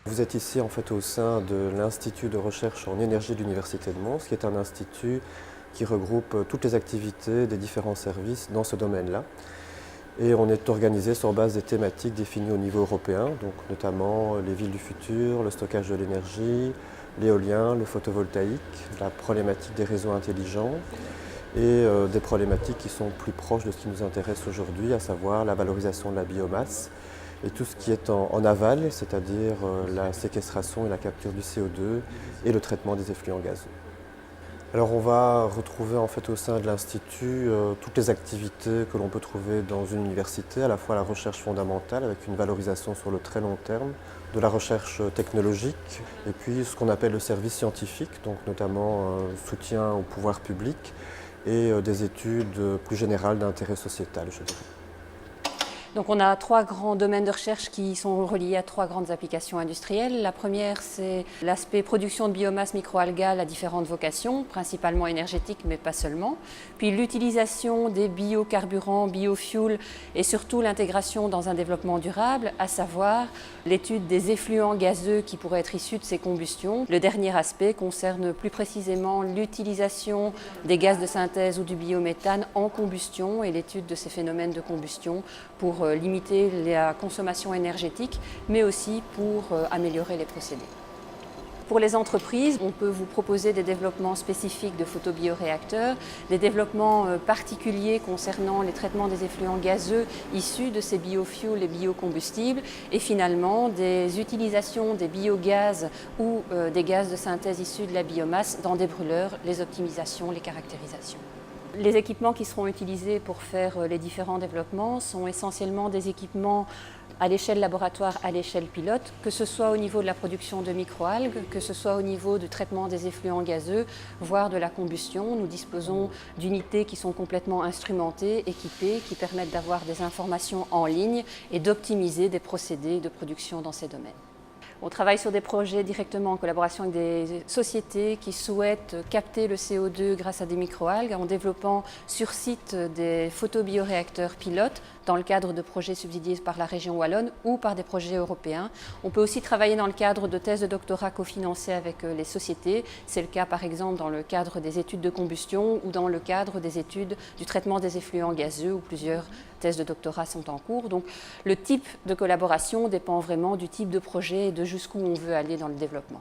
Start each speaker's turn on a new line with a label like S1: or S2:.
S1: Vous êtes ici en fait au sein de l'Institut de recherche en énergie de l'Université de Mons, qui est un institut qui regroupe toutes les activités des différents services dans ce domaine-là. Et on est organisé sur base des thématiques définies au niveau européen, donc notamment les villes du futur, le stockage de l'énergie, l'éolien, le photovoltaïque, la problématique des réseaux intelligents et des problématiques qui sont plus proches de ce qui nous intéresse aujourd'hui, à savoir la valorisation de la biomasse et tout ce qui est en aval, c'est-à-dire la séquestration et la capture du CO2 et le traitement des effluents gazeux. Alors on va retrouver en fait au sein de l'Institut toutes les activités que l'on peut trouver dans une université, à la fois la recherche fondamentale avec une valorisation sur le très long terme, de la recherche technologique et puis ce qu'on appelle le service scientifique, donc notamment soutien au pouvoir public et des études plus générales d'intérêt sociétal, je dirais.
S2: Donc on a trois grands domaines de recherche qui sont reliés à trois grandes applications industrielles. La première, c'est l'aspect production de biomasse microalgale à différentes vocations, principalement énergétiques, mais pas seulement. Puis l'utilisation des biocarburants, biofuels et surtout l'intégration dans un développement durable, à savoir l'étude des effluents gazeux qui pourraient être issus de ces combustions. Le dernier aspect concerne plus précisément l'utilisation des gaz de synthèse ou du biométhane en combustion et l'étude de ces phénomènes de combustion pour limiter la consommation énergétique, mais aussi pour améliorer les procédés. Pour les entreprises, on peut vous proposer des développements spécifiques de photobioréacteurs, des développements particuliers concernant les traitements des effluents gazeux issus de ces biofuels et biocombustibles, et finalement des utilisations des biogaz ou des gaz de synthèse issus de la biomasse dans des brûleurs, les optimisations, les caractérisations. Les équipements qui seront utilisés pour faire les différents développements sont essentiellement des équipements à l'échelle laboratoire, à l'échelle pilote, que ce soit au niveau de la production de microalgues, que ce soit au niveau du traitement des effluents gazeux, voire de la combustion. Nous disposons d'unités qui sont complètement instrumentées, équipées, qui permettent d'avoir des informations en ligne et d'optimiser des procédés de production dans ces domaines. On travaille sur des projets directement en collaboration avec des sociétés qui souhaitent capter le CO2 grâce à des microalgues en développant sur site des photobioréacteurs pilotes dans le cadre de projets subsidiés par la région wallonne ou par des projets européens. On peut aussi travailler dans le cadre de thèses de doctorat cofinancées avec les sociétés. C'est le cas par exemple dans le cadre des études de combustion ou dans le cadre des études du traitement des effluents gazeux où plusieurs thèses de doctorat sont en cours. Donc le type de collaboration dépend vraiment du type de projet et de jusqu'où on veut aller dans le développement.